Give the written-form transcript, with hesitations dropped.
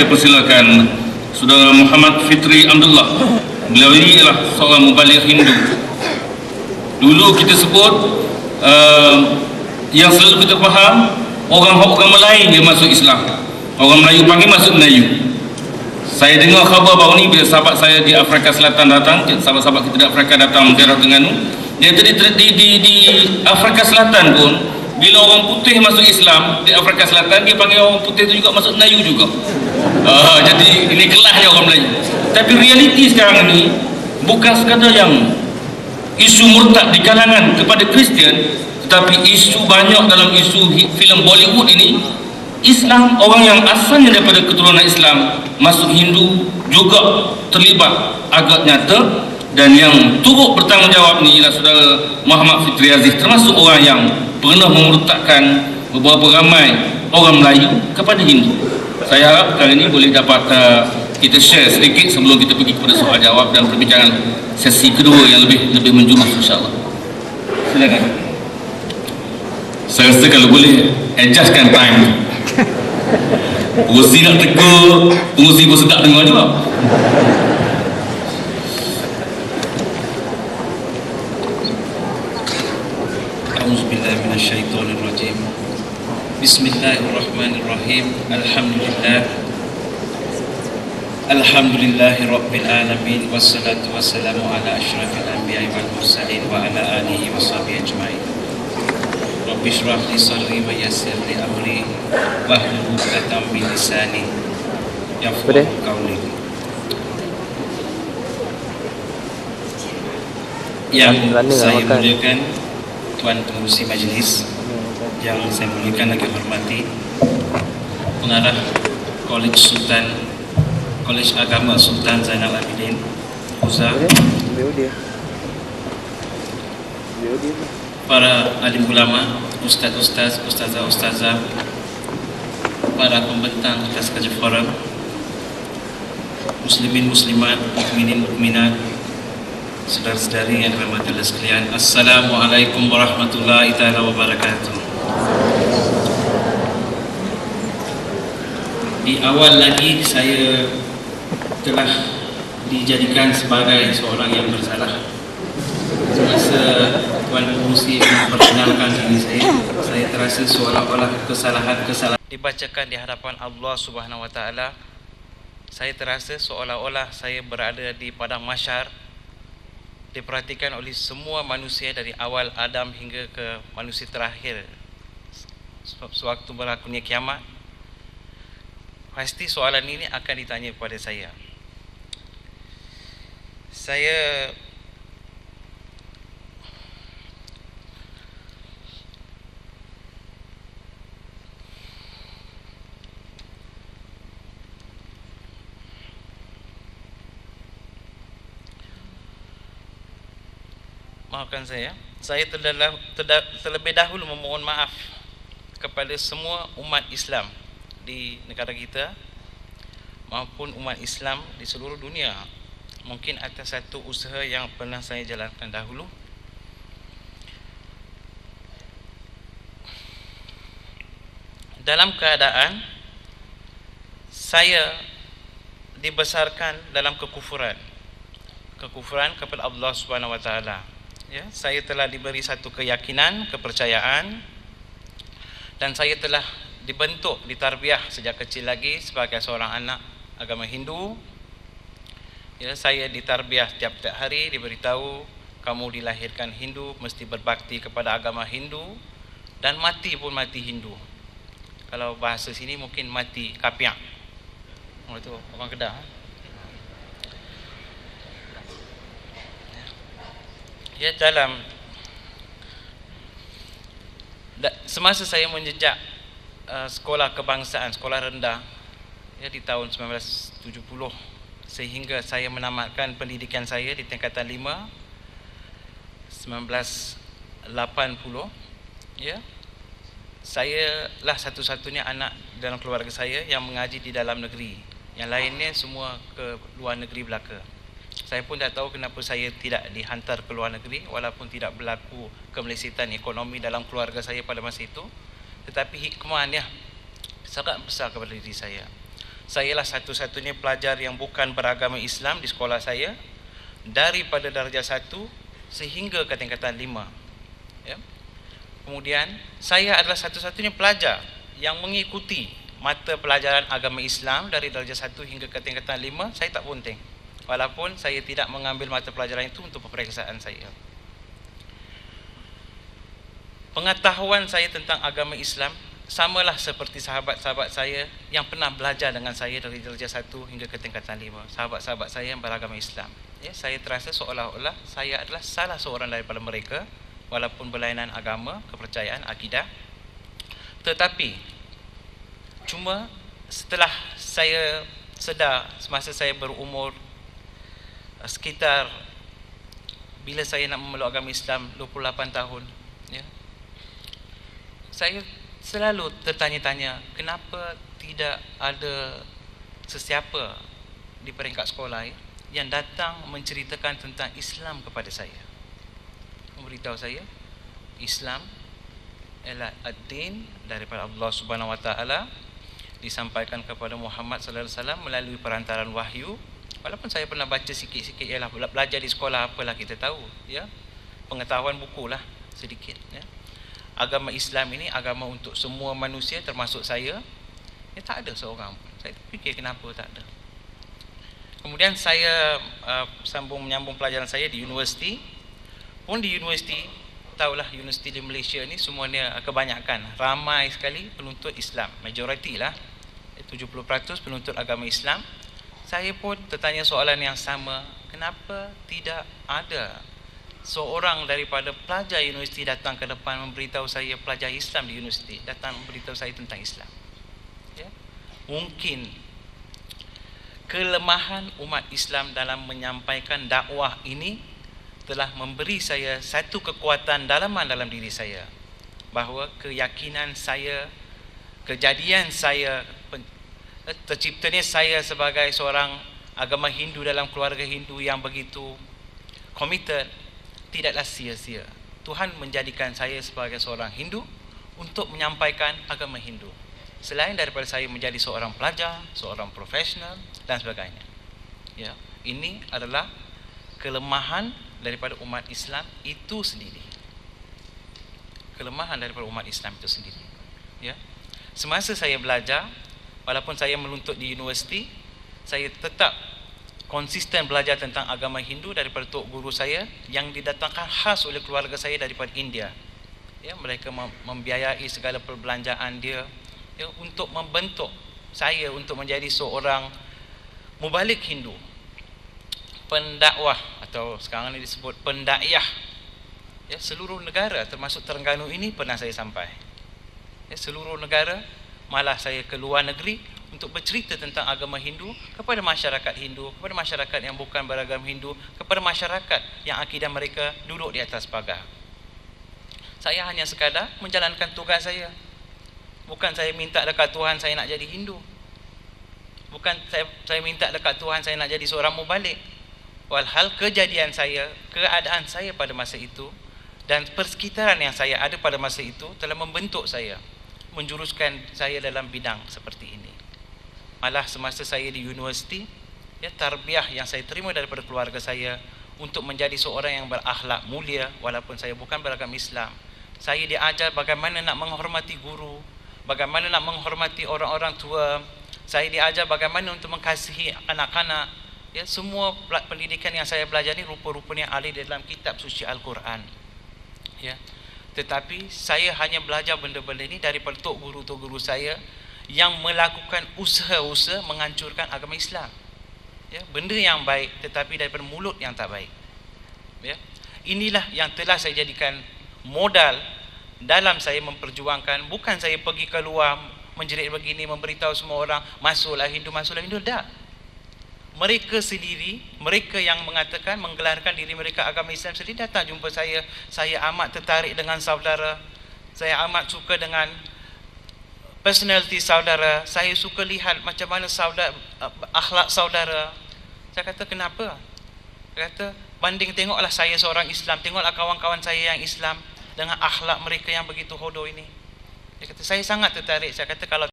saya persilakan Saudara Muhammad Fitri Abdullah. Beliau ini adalah seorang mubaligh Hindu. Dulu kita sebut yang selalu kita faham, orang Melayu dia masuk Islam, orang Melayu panggil masuk Melayu. Saya dengar khabar baru ni bila sahabat saya di Afrika Selatan datang, sahabat-sahabat kita di Afrika datang daerah Terengganu, dia tadi di Afrika Selatan pun bila orang putih masuk Islam di Afrika Selatan, dia panggil orang putih itu juga masuk Melayu juga. Jadi ini kelahnya orang Melayu. Tapi realiti sekarang ini bukan sekadar yang isu murtad di kalangan kepada Kristian, tetapi isu banyak dalam isu filem Bollywood ini, Islam, orang yang asalnya daripada keturunan Islam masuk Hindu juga terlibat agak nyata. Dan yang turut bertanggungjawab ni ialah Saudara Muhammad Fitri Aziz, termasuk orang yang pernah memurtadkan beberapa ramai orang Melayu kepada Hindu. Saya harap kali ini boleh dapat kita share sedikit sebelum kita pergi kepada soal jawab dan perbincangan sesi kedua yang lebih menjurus, insyaAllah. Silakan. Saya rasa kalau boleh adjustkan time. Pengurusi nak tegur, pengurusi pun sedap dengar juga. A'udzubillahiminasyaitonirrajim. Bismillahirrahmanirrahim. Alhamdulillahi Rabbil Alamin. Wassalatu wassalamu ala ashrafil anbiya'i wal mursalin wa ala alihi wa sahbihi ajma'in. Rabbi shrah li sadri wa yassir li amri wahlul 'uqdatam min lisani yafqahu qawli. Yang saya muliakan Tuan Pengerusi Majlis, yang saya muliakan lagi hormati Pengarah Kolej Agama Sultan Zainal Abidin Uza, para alim ulama, ustazah, para pembentang atas kerja forum, muslimin muslimat, mukminin mukminat, saudara-saudari yang dirahmati Allah sekalian. Assalamualaikum warahmatullahi taala wabarakatuh. Di awal lagi saya telah dijadikan sebagai seorang yang bersalah. Semasa Tuan Pengerusi memperkenalkan diri saya terasa seolah-olah kesalahan dibacakan di hadapan Allah Subhanahu Wa Taala. Saya terasa seolah-olah saya berada di padang mahsyar, diperhatikan oleh semua manusia dari awal Adam hingga ke manusia terakhir. Sewaktu berlakunya kiamat, pasti soalan ini akan ditanya kepada saya. Maafkan saya terlebih dahulu memohon maaf kepada semua umat Islam di negara kita maupun umat Islam di seluruh dunia, mungkin atas satu usaha yang pernah saya jalankan dahulu. Dalam keadaan saya dibesarkan dalam kekufuran kepada Allah Subhanahu Wa Taala. Ya, saya telah diberi satu keyakinan, kepercayaan, dan saya telah dibentuk, ditarbiah sejak kecil lagi sebagai seorang anak agama Hindu. Ya, saya ditarbiah setiap hari, diberitahu kamu dilahirkan Hindu, mesti berbakti kepada agama Hindu, dan mati pun mati Hindu. Kalau bahasa sini mungkin mati kapiak. Oh, itu orang Kedah. Ya, semasa saya menjejak sekolah kebangsaan, sekolah rendah, ya, di tahun 1970 sehingga saya menamatkan pendidikan saya di tingkatan 5 1980, ya, saya lah satu-satunya anak dalam keluarga saya yang mengaji di dalam negeri. Yang lainnya semua ke luar negeri belaka. Saya pun tak tahu kenapa saya tidak dihantar ke luar negeri, walaupun tidak berlaku kemelisitan ekonomi dalam keluarga saya pada masa itu. Tetapi hikmahnya sangat besar kepada diri saya. Saya lah satu-satunya pelajar yang bukan beragama Islam di sekolah saya, daripada darjah 1 sehingga ke tingkatan 5. Ya. Kemudian saya adalah satu-satunya pelajar yang mengikuti mata pelajaran agama Islam dari darjah 1 hingga ke tingkatan 5. Saya tak bunting, walaupun saya tidak mengambil mata pelajaran itu untuk peperiksaan saya. Pengetahuan saya tentang agama Islam samalah seperti sahabat-sahabat saya yang pernah belajar dengan saya dari darjah 1 hingga ke tingkatan 5. Sahabat-sahabat saya yang beragama Islam. Ya, saya terasa seolah-olah saya adalah salah seorang daripada mereka, walaupun berlainan agama, kepercayaan, akidah. Tetapi cuma setelah saya sedar, semasa saya berumur sekitar, bila saya nak memeluk agama Islam 28 tahun, ya, saya selalu tertanya-tanya, kenapa tidak ada sesiapa di peringkat sekolah yang datang menceritakan tentang Islam kepada saya, memberitahu saya Islam ialah ad-din daripada Allah Subhanahu Wa Taala, disampaikan kepada Muhammad sallallahu alaihi wasallam melalui perantaran wahyu. Walaupun saya pernah baca sikit-sikit, ialah belajar di sekolah, apalah kita tahu, ya, pengetahuan buku lah sedikit, ya. Agama Islam ini agama untuk semua manusia, termasuk saya. Ya, tak ada seorang pun. Saya fikir kenapa tak ada. Kemudian saya menyambung pelajaran saya di universiti. Pun di universiti, tahulah universiti di Malaysia ni semuanya kebanyakan, ramai sekali penuntut Islam. Majoriti lah, 70% penuntut agama Islam. Saya pun tertanya soalan yang sama, kenapa tidak ada seorang daripada pelajar universiti datang ke depan memberitahu saya, pelajar Islam di universiti datang memberitahu saya tentang Islam, ya? Mungkin kelemahan umat Islam dalam menyampaikan dakwah ini telah memberi saya satu kekuatan dalaman dalam diri saya, bahawa keyakinan saya, kejadian saya, terciptanya saya sebagai seorang agama Hindu dalam keluarga Hindu yang begitu committed, tidaklah sia-sia. Tuhan menjadikan saya sebagai seorang Hindu untuk menyampaikan agama Hindu, selain daripada saya menjadi seorang pelajar, seorang profesional dan sebagainya. Ya, ini adalah kelemahan daripada umat Islam itu sendiri. Kelemahan daripada umat Islam itu sendiri. Ya. Semasa saya belajar, walaupun saya menuntut di universiti, saya tetap konsisten belajar tentang agama Hindu daripada tok guru saya yang didatangkan khas oleh keluarga saya daripada India. Ya, mereka membiayai segala perbelanjaan dia, ya, untuk membentuk saya untuk menjadi seorang mubalik Hindu, pendakwah, atau sekarang ini disebut pendaiyah. Ya, seluruh negara termasuk Terengganu ini pernah saya sampai. Ya, seluruh negara, malah saya ke luar negeri untuk bercerita tentang agama Hindu kepada masyarakat Hindu, kepada masyarakat yang bukan beragama Hindu, kepada masyarakat yang akidah mereka duduk di atas pagar. Saya hanya sekadar menjalankan tugas saya. Bukan saya minta dekat Tuhan saya nak jadi Hindu. Bukan saya minta dekat Tuhan saya nak jadi seorang mubalik. Walhal kejadian saya, keadaan saya pada masa itu dan persekitaran yang saya ada pada masa itu telah membentuk saya, menjuruskan saya dalam bidang seperti ini. Malah semasa saya di universiti, ya, tarbiyah yang saya terima daripada keluarga saya untuk menjadi seorang yang berakhlak mulia, walaupun saya bukan beragama Islam. Saya diajar bagaimana nak menghormati guru, bagaimana nak menghormati orang-orang tua. Saya diajar bagaimana untuk mengasihi anak-anak. Ya, semua pendidikan yang saya belajar ni rupa-rupanya ada dalam kitab suci Al-Quran. Ya. Tetapi saya hanya belajar benda-benda ini daripada tok guru saya yang melakukan usaha-usaha menghancurkan agama Islam. Ya, benda yang baik tetapi daripada mulut yang tak baik. Ya. Inilah yang telah saya jadikan modal dalam saya memperjuangkan. Bukan saya pergi keluar menjerit begini, memberitahu semua orang masuklah Hindu, tak. Mereka sendiri, mereka yang mengatakan, menggelarkan diri mereka agama Islam sendiri datang jumpa saya. Saya amat tertarik dengan saudara, saya amat suka dengan personality saudara, saya suka lihat macam mana akhlak saudara. Saya kata, kenapa? Dia kata, banding tengoklah saya seorang Islam, tengoklah kawan-kawan saya yang Islam dengan akhlak mereka yang begitu hodoh ini. Dia kata, saya sangat tertarik. Saya kata, kalau